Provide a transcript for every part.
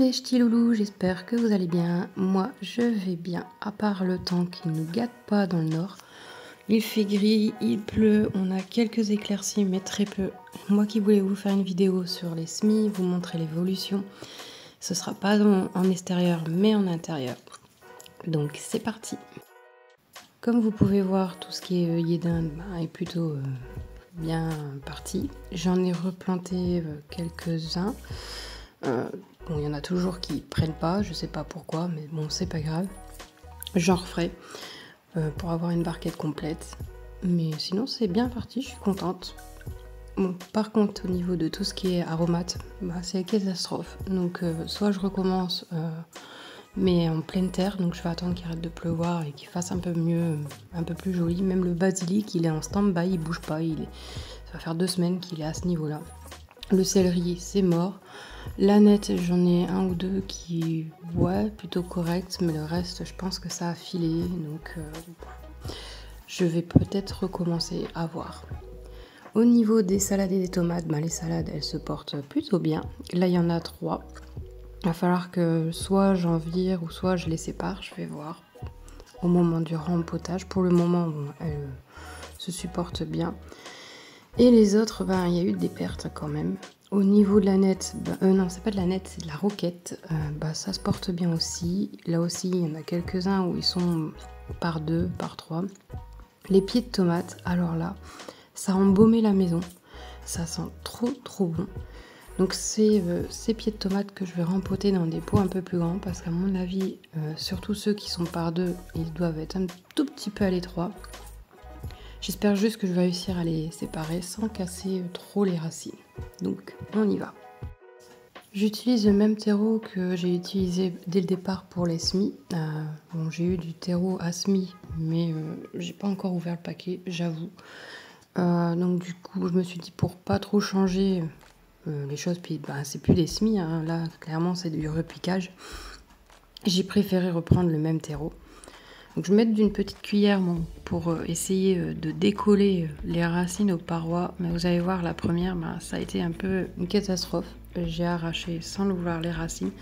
les ch'tis loulous, j'espère que vous allez bien. Moi, je vais bien, à part le temps qui ne nous gâte pas dans le nord. Il fait gris, il pleut, on a quelques éclaircies, mais très peu. Moi qui voulais vous faire une vidéo sur les semis, vous montrer l'évolution. Ce sera pas en extérieur, mais en intérieur. Donc, c'est parti. Comme vous pouvez voir, tout ce qui est œillet d'Inde est plutôt bien parti. J'en ai replanté quelques-uns. Bon, il y en a toujours qui prennent pas, je sais pas pourquoi, mais bon, c'est pas grave. J'en referai pour avoir une barquette complète. Mais sinon, c'est bien parti, je suis contente. Bon, par contre, au niveau de tout ce qui est aromates, c'est la catastrophe. Donc, soit je recommence, mais en pleine terre, donc je vais attendre qu'il arrête de pleuvoir et qu'il fasse un peu mieux, un peu plus joli. Même le basilic, il est en stand-by, il bouge pas. Ça va faire 2 semaines qu'il est à ce niveau-là. Le céleri, c'est mort. L'aneth, j'en ai un ou deux qui, plutôt correct, mais le reste, je pense que ça a filé, donc je vais peut-être recommencer à voir. Au niveau des salades et des tomates, les salades, elles se portent plutôt bien. Là, il y en a 3. Il va falloir que soit j'en vire ou soit je les sépare, je vais voir au moment du rempotage. Pour le moment, elles se supportent bien. Et les autres, il y a eu des pertes quand même. Au niveau de l'aneth, non, c'est pas de l'aneth, c'est de la roquette. Ça se porte bien aussi. Là aussi, il y en a quelques-uns où ils sont par 2, par 3. Les pieds de tomates, alors là, ça a embaumé la maison. Ça sent trop bon. Donc c'est ces pieds de tomates que je vais rempoter dans des pots un peu plus grands parce qu'à mon avis, surtout ceux qui sont par 2, ils doivent être un tout petit peu à l'étroit. J'espère juste que je vais réussir à les séparer sans casser trop les racines. Donc, on y va. J'utilise le même terreau que j'ai utilisé dès le départ pour les semis. J'ai eu du terreau à semis, mais j'ai pas encore ouvert le paquet, j'avoue. Donc du coup, je me suis dit pour pas trop changer les choses, puis c'est plus des semis, là clairement c'est du repiquage. J'ai préféré reprendre le même terreau. Donc je vais mettre d'une petite cuillère pour essayer de décoller les racines aux parois. Mais vous allez voir, la première, ça a été un peu une catastrophe. J'ai arraché sans le vouloir les racines.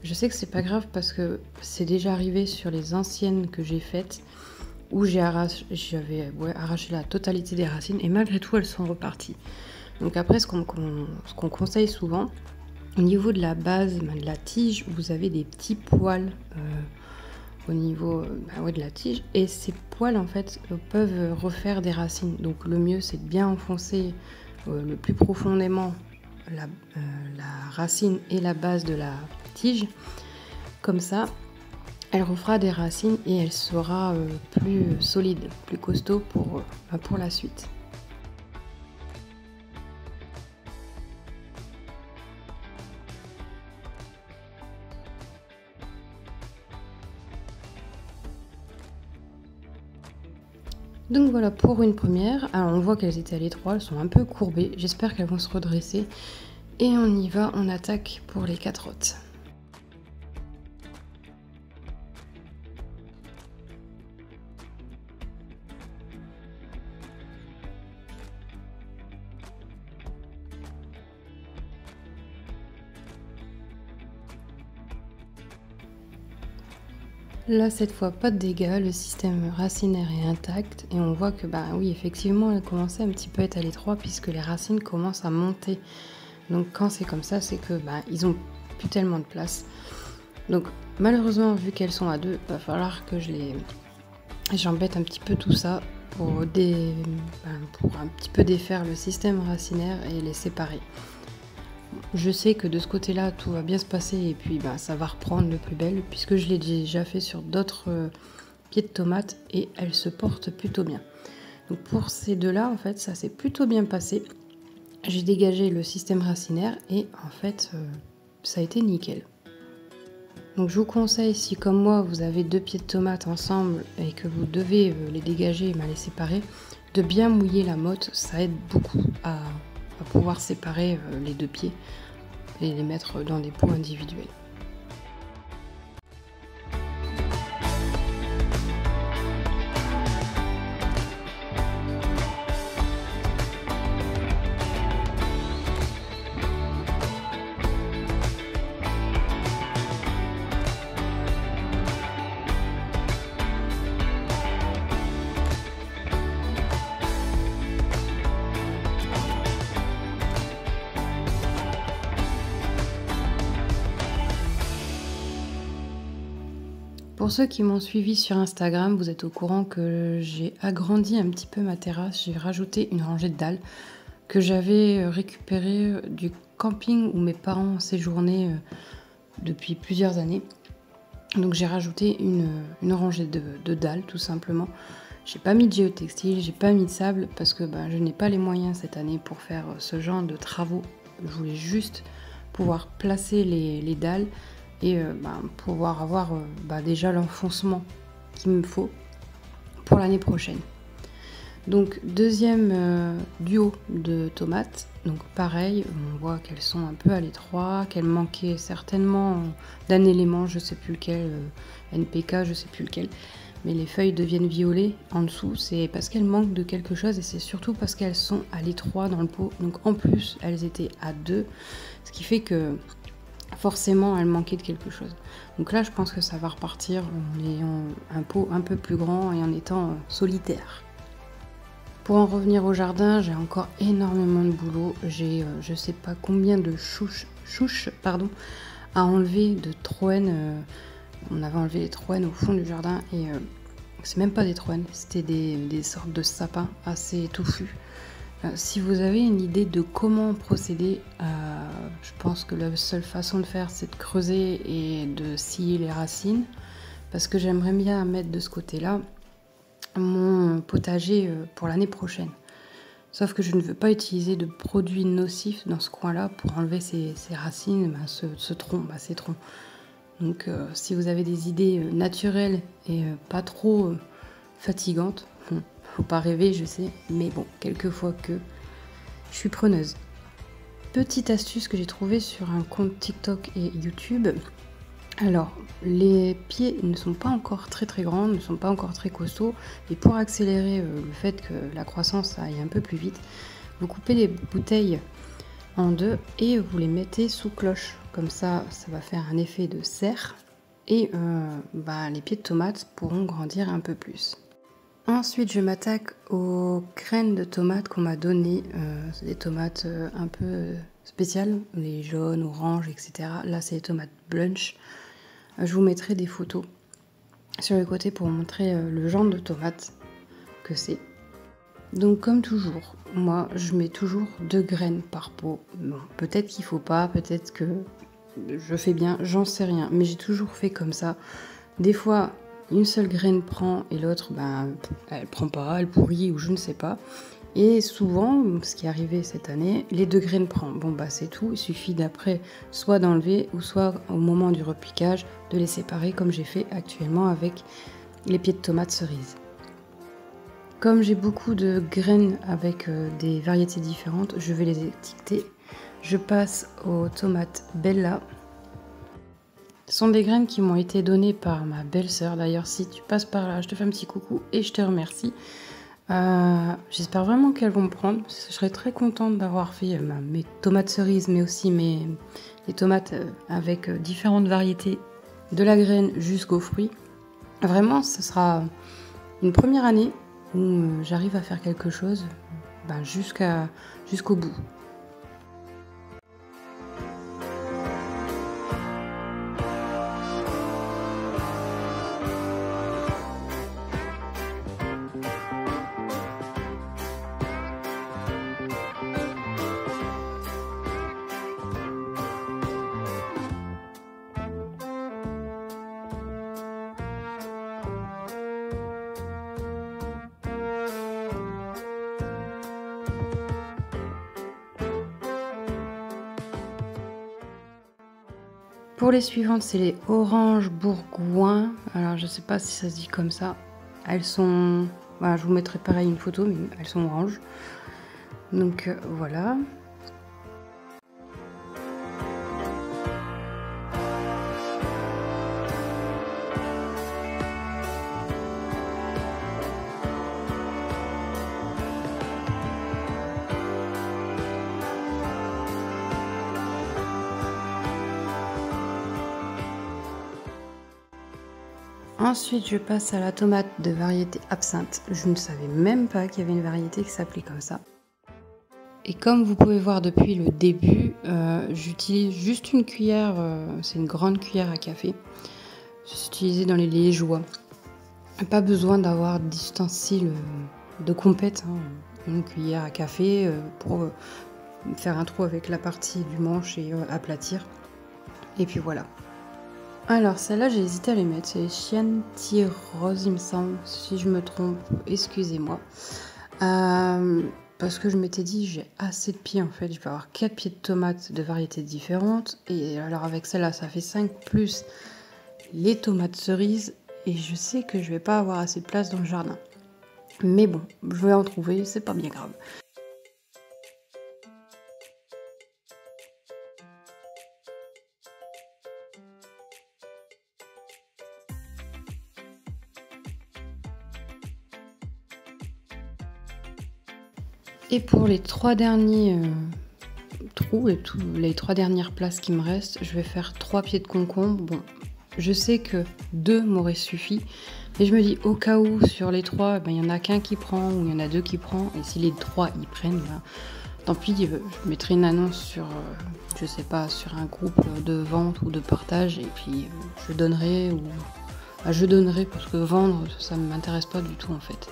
Je sais que c'est pas grave parce que c'est déjà arrivé sur les anciennes que j'ai faites où j'avais arraché la totalité des racines et malgré tout elles sont reparties. Donc après ce qu'on conseille souvent, au niveau de la base de la tige, vous avez des petits poils au niveau de la tige et ces poils en fait peuvent refaire des racines. Donc le mieux c'est de bien enfoncer le plus profondément la racine et la base de la tige. Comme ça elle refera des racines et elle sera plus solide, plus costaud pour la suite. Donc voilà pour une première. Alors on voit qu'elles étaient à l'étroit, elles sont un peu courbées. J'espère qu'elles vont se redresser. Et on y va, on attaque pour les 4 autres. Là, cette fois, pas de dégâts, le système racinaire est intact et on voit que, oui, effectivement, elle commençait un petit peu à être à l'étroit puisque les racines commencent à monter. Donc, quand c'est comme ça, c'est que, ils ont plus tellement de place. Donc, malheureusement, vu qu'elles sont à 2, il va falloir que j'embête un petit peu tout ça pour un petit peu défaire le système racinaire et les séparer. Je sais que de ce côté-là, tout va bien se passer et puis ça va reprendre de plus belle puisque je l'ai déjà fait sur d'autres pieds de tomates et elles se portent plutôt bien. Donc pour ces deux-là, en fait, ça s'est plutôt bien passé. J'ai dégagé le système racinaire et en fait, ça a été nickel. Donc je vous conseille, si comme moi, vous avez 2 pieds de tomates ensemble et que vous devez les dégager et les séparer, de bien mouiller la motte, ça aide beaucoup à pouvoir séparer les 2 pieds et les mettre dans des pots individuels. Pour ceux qui m'ont suivi sur Instagram, vous êtes au courant que j'ai agrandi un petit peu ma terrasse. J'ai rajouté une rangée de dalles que j'avais récupérée du camping où mes parents séjournaient depuis plusieurs années. Donc j'ai rajouté une rangée de dalles tout simplement. J'ai pas mis de géotextile, j'ai pas mis de sable parce que je n'ai pas les moyens cette année pour faire ce genre de travaux. Je voulais juste pouvoir placer les dalles et pouvoir avoir déjà l'enfoncement qu'il me faut pour l'année prochaine. Donc deuxième duo de tomates, donc pareil, on voit qu'elles sont un peu à l'étroit, qu'elles manquaient certainement d'un élément, je sais plus lequel, NPK, je sais plus lequel, mais les feuilles deviennent violettes en dessous, c'est parce qu'elles manquent de quelque chose et c'est surtout parce qu'elles sont à l'étroit dans le pot, donc en plus elles étaient à 2, ce qui fait que forcément elles manquaient de quelque chose. Donc là je pense que ça va repartir en ayant un pot un peu plus grand et en étant solitaire. Pour en revenir au jardin, j'ai encore énormément de boulot. J'ai je sais pas combien de chouches à enlever de troènes. On avait enlevé les troènes au fond du jardin et c'est même pas des troènes, c'était des sortes de sapins assez touffus. Si vous avez une idée de comment procéder, je pense que la seule façon de faire c'est de creuser et de scier les racines parce que j'aimerais bien mettre de ce côté-là mon potager pour l'année prochaine. Sauf que je ne veux pas utiliser de produits nocifs dans ce coin-là pour enlever ces racines, ces troncs. Donc si vous avez des idées naturelles et pas trop fatigantes, faut pas rêver, je sais, mais bon, quelquefois que je suis preneuse. Petite astuce que j'ai trouvée sur un compte TikTok et YouTube. Alors, les pieds ne sont pas encore très grands, ne sont pas encore très costauds. Et pour accélérer le fait que la croissance aille un peu plus vite, vous coupez les bouteilles en deux et vous les mettez sous cloche. Comme ça, ça va faire un effet de serre et les pieds de tomates pourront grandir un peu plus. Ensuite, je m'attaque aux graines de tomates qu'on m'a données. C'est des tomates un peu spéciales, les jaunes, oranges, etc. Là, c'est les tomates blanches. Je vous mettrai des photos sur le côté pour vous montrer le genre de tomates que c'est. Donc comme toujours, moi je mets toujours 2 graines par pot. Bon, peut-être qu'il faut pas, peut-être que je fais bien, j'en sais rien. Mais j'ai toujours fait comme ça. Des fois, une seule graine prend et l'autre, elle prend pas, elle pourrit ou je ne sais pas. Et souvent, ce qui est arrivé cette année, les 2 graines prennent. Bon c'est tout, il suffit d'après soit d'enlever ou soit au moment du repiquage de les séparer comme j'ai fait actuellement avec les pieds de tomates cerises. Comme j'ai beaucoup de graines avec des variétés différentes, je vais les étiqueter. Je passe aux tomates Bella. Ce sont des graines qui m'ont été données par ma belle-sœur. D'ailleurs, si tu passes par là, je te fais un petit coucou et je te remercie. J'espère vraiment qu'elles vont me prendre. Je serais très contente d'avoir fait mes tomates cerises, mais aussi les tomates avec différentes variétés, de la graine jusqu'aux fruits. Vraiment, ce sera une première année où j'arrive à faire quelque chose jusqu'au bout. Pour les suivantes, c'est les oranges bourgoins. Alors, je sais pas si ça se dit comme ça. Elles sont... je vous mettrai pareil une photo, mais elles sont oranges. Donc, voilà. Ensuite, je passe à la tomate de variété absinthe. Je ne savais même pas qu'il y avait une variété qui s'appelait comme ça. Et comme vous pouvez voir depuis le début, j'utilise juste une cuillère, c'est une grande cuillère à café, C'est utilisé dans les liégeois. Pas besoin d'avoir d'ustensiles de compète, hein. Une cuillère à café pour faire un trou avec la partie du manche et aplatir. Et puis voilà. Alors celle-là j'ai hésité à les mettre, c'est Chianti Rose il me semble, si je me trompe, excusez-moi. Parce que je m'étais dit j'ai assez de pieds en fait, je vais avoir 4 pieds de tomates de variétés différentes. Et alors avec celle-là ça fait 5 plus les tomates cerises. Et je sais que je vais pas avoir assez de place dans le jardin. Mais bon, je vais en trouver, c'est pas bien grave. Et pour les 3 derniers trous et les 3 dernières places qui me restent, je vais faire 3 pieds de concombre. Bon, je sais que 2 m'auraient suffi. Mais je me dis, au cas où, sur les 3, il y en a qu'un qui prend ou il y en a 2 qui prend. Et si les 3 ils prennent, tant pis, je mettrai une annonce sur, je sais pas, sur un groupe de vente ou de partage. Et puis je donnerai je donnerai parce que vendre, ça ne m'intéresse pas du tout en fait.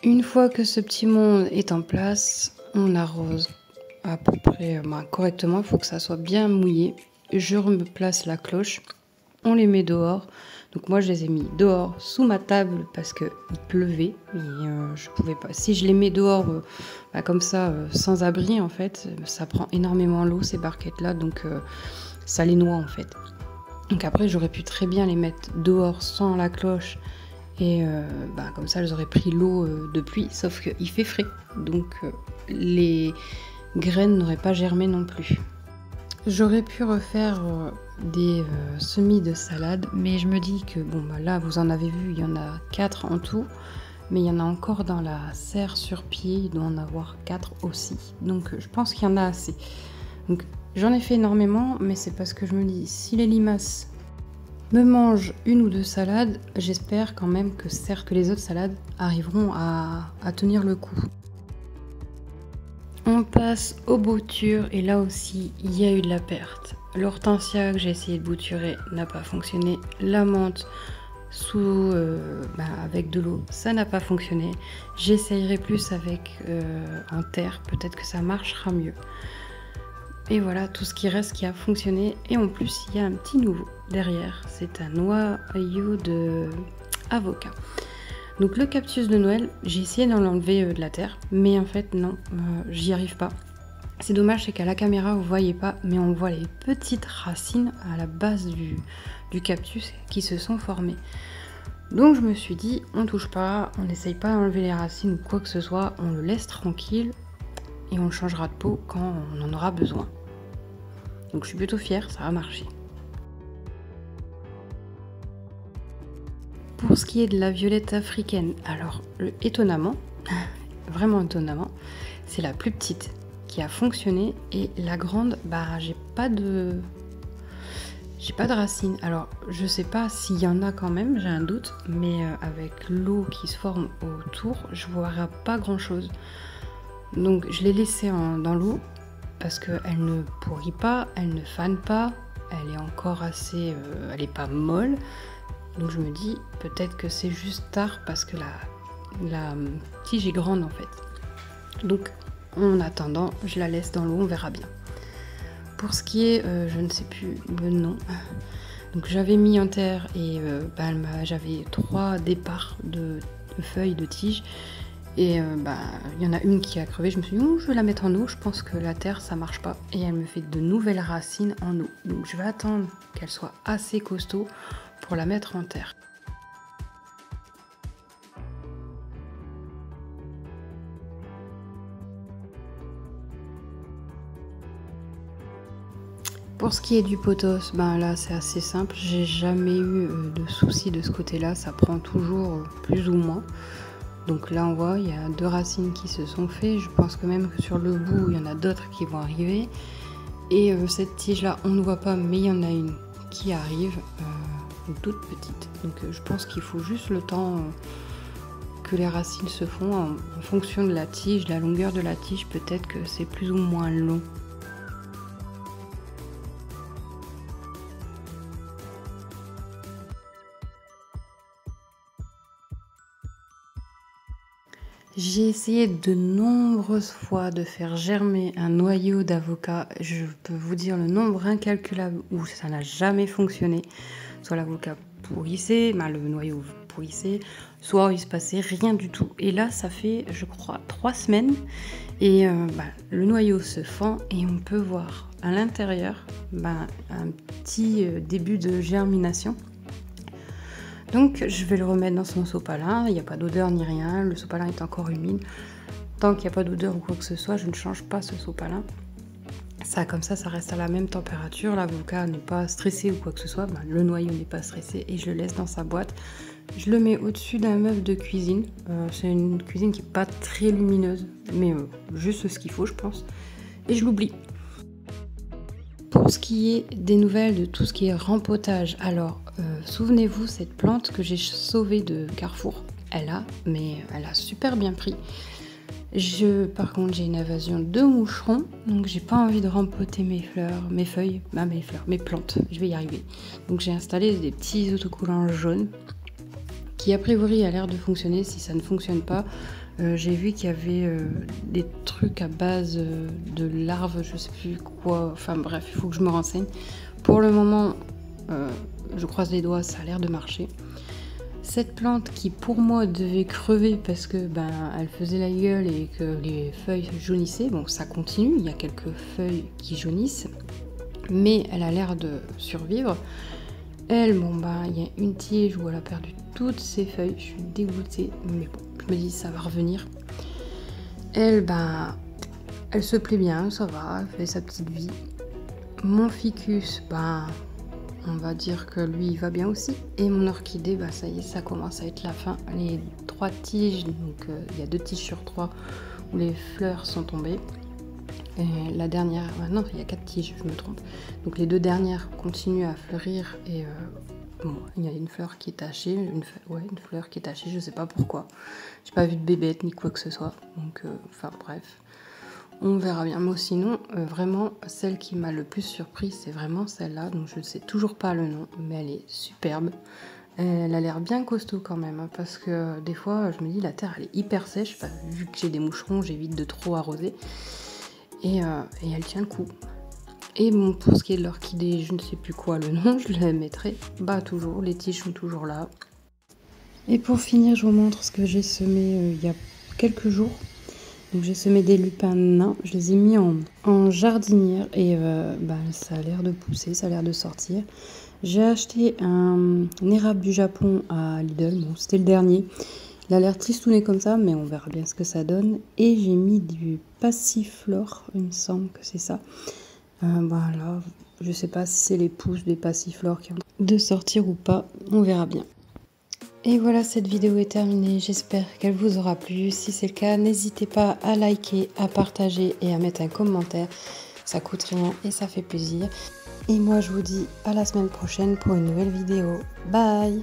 Une fois que ce petit monde est en place, on arrose à peu près correctement. Il faut que ça soit bien mouillé. Je replace la cloche. On les met dehors. Donc moi, je les ai mis dehors sous ma table parce qu'il pleuvait. Et je pouvais pas. Si je les mets dehors comme ça, sans abri, en fait, ça prend énormément l'eau, ces barquettes-là. Donc ça les noie, en fait. Donc après, j'aurais pu très bien les mettre dehors sans la cloche. Et comme ça, elles auraient pris l'eau de pluie, sauf qu'il fait frais. Donc les graines n'auraient pas germé non plus. J'aurais pu refaire des semis de salade, mais je me dis que là, vous en avez vu, il y en a 4 en tout. Mais il y en a encore dans la serre sur pied, il doit en avoir 4 aussi. Donc je pense qu'il y en a assez. Donc j'en ai fait énormément, mais c'est parce que je me dis, si les limaces me mange 1 ou 2 salades, j'espère quand même que les autres salades arriveront à tenir le coup. On passe aux boutures et là aussi il y a eu de la perte. L'hortensia que j'ai essayé de bouturer n'a pas fonctionné. La menthe avec de l'eau, ça n'a pas fonctionné. J'essayerai plus avec en terre, peut-être que ça marchera mieux. Et voilà tout ce qui reste qui a fonctionné. Et en plus, il y a un petit nouveau derrière. C'est un noyau de avocat. Donc le cactus de Noël, j'ai essayé d'en l'enlever de la terre. Mais en fait, non, j'y arrive pas. C'est dommage, c'est qu'à la caméra, vous voyez pas. Mais on voit les petites racines à la base du cactus qui se sont formées. Donc je me suis dit, on touche pas, on n'essaye pas d'enlever les racines ou quoi que ce soit. On le laisse tranquille. Et on changera de pot quand on en aura besoin. Donc je suis plutôt fière, ça a marché. Pour ce qui est de la violette africaine, alors étonnamment, vraiment étonnamment, c'est la plus petite qui a fonctionné et la grande, j'ai pas de racines. Alors je sais pas s'il y en a quand même, j'ai un doute, mais avec l'eau qui se forme autour, je vois pas grand chose. Donc je l'ai laissée dans l'eau parce qu'elle ne pourrit pas, elle ne fane pas, elle est encore assez, elle n'est pas molle. Donc je me dis peut-être que c'est juste tard parce que la tige est grande en fait. Donc en attendant, je la laisse dans l'eau, on verra bien. Pour ce qui est, je ne sais plus le nom, Donc j'avais mis en terre et j'avais 3 départs de feuilles, de tiges. Et il y en a une qui a crevé. Je me suis dit, je vais la mettre en eau. Je pense que la terre, ça marche pas. Et elle me fait de nouvelles racines en eau. Donc je vais attendre qu'elle soit assez costaud pour la mettre en terre. Pour ce qui est du pothos, là c'est assez simple, j'ai jamais eu de soucis de ce côté-là, ça prend toujours plus ou moins. Donc là on voit, il y a 2 racines qui se sont faites, je pense que même que sur le bout il y en a d'autres qui vont arriver. Et cette tige là on ne voit pas, mais il y en a une qui arrive, une toute petite. Donc je pense qu'il faut juste le temps que les racines se font en fonction de la tige, la longueur de la tige, peut-être que c'est plus ou moins long. J'ai essayé de nombreuses fois de faire germer un noyau d'avocat. Je peux vous dire le nombre incalculable où ça n'a jamais fonctionné. Soit l'avocat pourrissait, le noyau pourrissait, soit il se passait rien du tout. Et là, ça fait, je crois, 3 semaines. Et le noyau se fend et on peut voir à l'intérieur un petit début de germination. Donc je vais le remettre dans son sopalin, il n'y a pas d'odeur ni rien, le sopalin est encore humide. Tant qu'il n'y a pas d'odeur ou quoi que ce soit, je ne change pas ce sopalin. Ça, comme ça reste à la même température, l'avocat n'est pas stressé ou quoi que ce soit, le noyau n'est pas stressé et je le laisse dans sa boîte. Je le mets au-dessus d'un meuble de cuisine, c'est une cuisine qui n'est pas très lumineuse, mais juste ce qu'il faut je pense, et je l'oublie. Pour ce qui est des nouvelles de tout ce qui est rempotage, alors souvenez-vous cette plante que j'ai sauvée de Carrefour, elle a super bien pris. Par contre j'ai une invasion de moucherons, donc j'ai pas envie de rempoter mes plantes, je vais y arriver. Donc j'ai installé des petits autocollants jaunes qui a priori a l'air de fonctionner. Si ça ne fonctionne pas, j'ai vu qu'il y avait des trucs à base de larves, je sais plus quoi, enfin bref, il faut que je me renseigne. Pour le moment, je croise les doigts, ça a l'air de marcher. Cette plante qui pour moi devait crever parce que elle faisait la gueule et que les feuilles jaunissaient, bon ça continue, il y a quelques feuilles qui jaunissent, mais elle a l'air de survivre. Elle, il y a une tige où elle a perdu toutes ses feuilles, je suis dégoûtée, mais bon, je me dis ça va revenir. Elle, elle se plaît bien, ça va, elle fait sa petite vie. Mon ficus, on va dire que lui il va bien aussi. Et mon orchidée, ça y est, ça commence à être la fin. Les 3 tiges, donc il y a 2 tiges sur 3 où les fleurs sont tombées. Et la dernière, non, il y a 4 tiges, je me trompe. Donc les 2 dernières continuent à fleurir et il y a une fleur qui est tachée, une fleur qui est tachée, je sais pas pourquoi. J'ai pas vu de bébête ni quoi que ce soit, donc bref, on verra bien. Moi sinon, vraiment, celle qui m'a le plus surpris, c'est vraiment celle-là, donc je ne sais toujours pas le nom, mais elle est superbe. Elle a l'air bien costaud quand même, parce que des fois, je me dis, la terre, elle est hyper sèche, vu que j'ai des moucherons, j'évite de trop arroser. Et elle tient le coup. Et bon, pour ce qui est de l'orchidée, je ne sais plus quoi le nom, je la mettrai toujours, les tiges sont toujours là. Et pour finir, je vous montre ce que j'ai semé il y a quelques jours. Donc j'ai semé des lupins nains, je les ai mis en jardinière et ça a l'air de pousser, ça a l'air de sortir. J'ai acheté un érable du Japon à Lidl, bon c'était le dernier. Il a l'air tristouné comme ça, mais on verra bien ce que ça donne. Et j'ai mis du passiflore, il me semble que c'est ça. Là, je sais pas si c'est les pousses des passiflores qui ont de sortir ou pas, on verra bien. Et voilà, cette vidéo est terminée, j'espère qu'elle vous aura plu. Si c'est le cas, n'hésitez pas à liker, à partager et à mettre un commentaire. Ça coûte rien et ça fait plaisir. Et moi, je vous dis à la semaine prochaine pour une nouvelle vidéo. Bye!